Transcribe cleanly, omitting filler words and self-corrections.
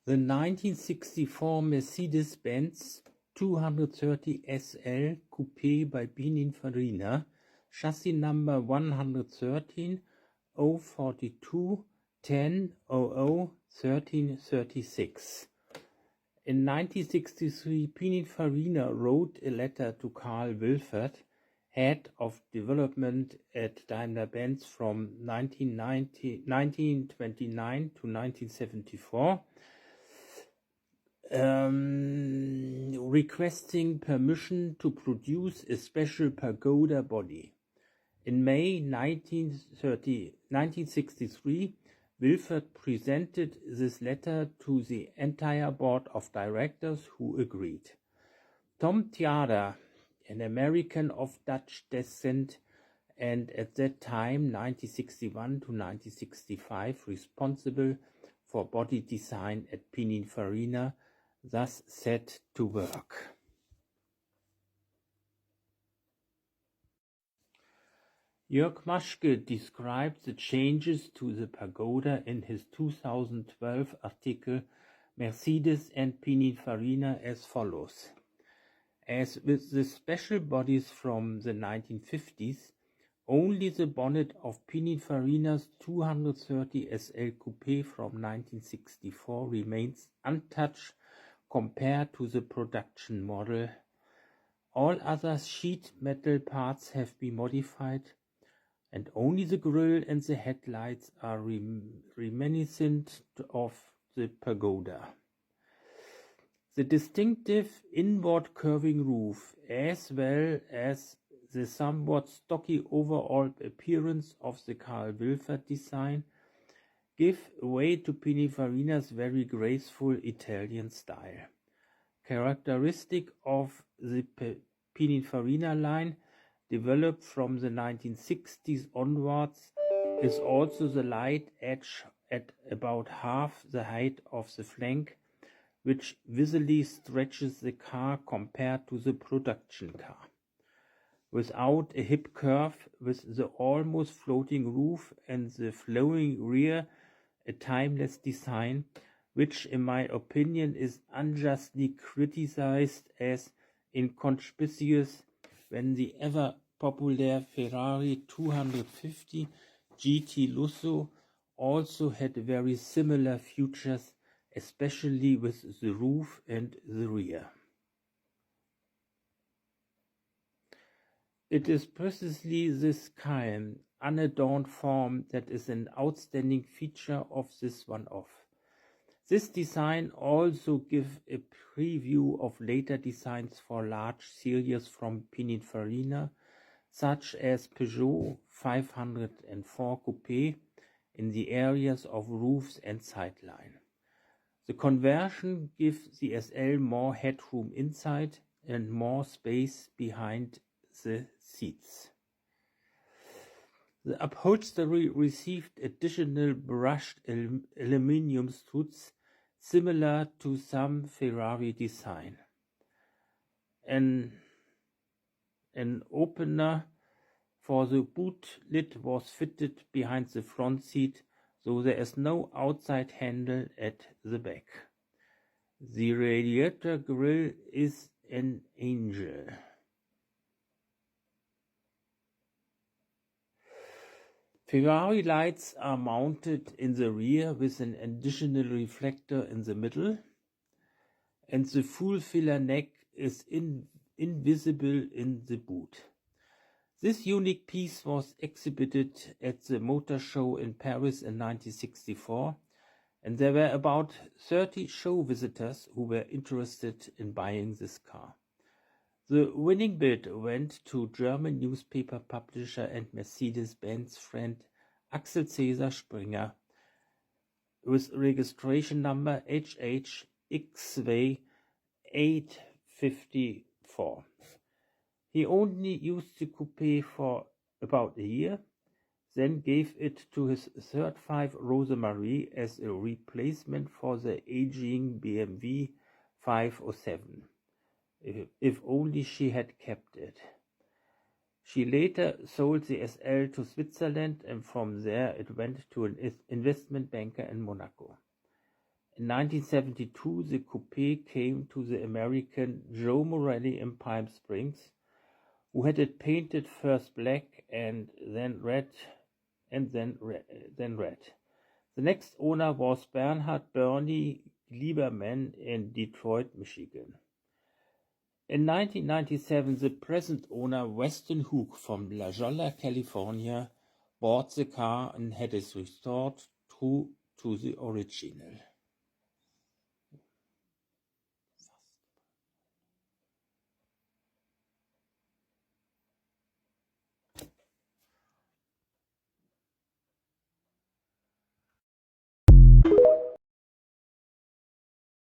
The 1964 Mercedes-Benz 230 SL Coupe by Pininfarina, chassis number 113 042 10 00 1336. In 1963, Pininfarina wrote a letter to Carl Wilfert, head of development at Daimler-Benz from 1929 to 1974, requesting permission to produce a special pagoda body. In May 1963, Wilfert presented this letter to the entire board of directors, who agreed. Tom Tjader, an American of Dutch descent and at that time 1961 to 1965 responsible for body design at Pininfarina, thus set to work. Jörg Maschke described the changes to the pagoda in his 2012 article Mercedes and Pininfarina as follows. As with the special bodies from the 1950s, only the bonnet of Pininfarina's 230 SL Coupe from 1964 remains untouched compared to the production model. All other sheet metal parts have been modified, and only the grille and the headlights are reminiscent of the pagoda. The distinctive inward curving roof, as well as the somewhat stocky overall appearance of the Carl Wilfert design, give way to Pininfarina's very graceful Italian style. Characteristic of the Pininfarina line, developed from the 1960s onwards, is also the light edge at about half the height of the flank, which visibly stretches the car compared to the production car. Without a hip curve, with the almost floating roof and the flowing rear, a timeless design, which in my opinion is unjustly criticized as inconspicuous when the ever-popular Ferrari 250 GT Lusso also had very similar features, especially with the roof and the rear. It is precisely this calm, unadorned form that is an outstanding feature of this one-off. This design also gives a preview of later designs for large series from Pininfarina, such as Peugeot 504 Coupe, in the areas of roofs and sideline. The conversion gives the SL more headroom inside and more space behind the seats. The upholstery received additional brushed aluminum struts similar to some Ferrari design. An opener for the boot lid was fitted behind the front seat, so there is no outside handle at the back. The radiator grille is an angel. Ferrari lights are mounted in the rear with an additional reflector in the middle, and the full filler neck is invisible in the boot. This unique piece was exhibited at the Motor Show in Paris in 1964, and there were about 30 show visitors who were interested in buying this car. The winning bid went to German newspaper publisher and Mercedes-Benz friend Axel Cäsar Springer with registration number HHXW 854. He only used the coupe for about a year, then gave it to his third wife Rosemarie as a replacement for the aging BMW 507. If only she had kept it. She later sold the SL to Switzerland, and from there it went to an investment banker in Monaco. In 1972, the Coupe came to the American Joe Morelli in Palm Springs, who had it painted first black and then red. The next owner was Bernhard Bernie Lieberman in Detroit, Michigan. In 1997, the present owner, Weston Hook from La Jolla, California, bought the car and had it restored true to the original.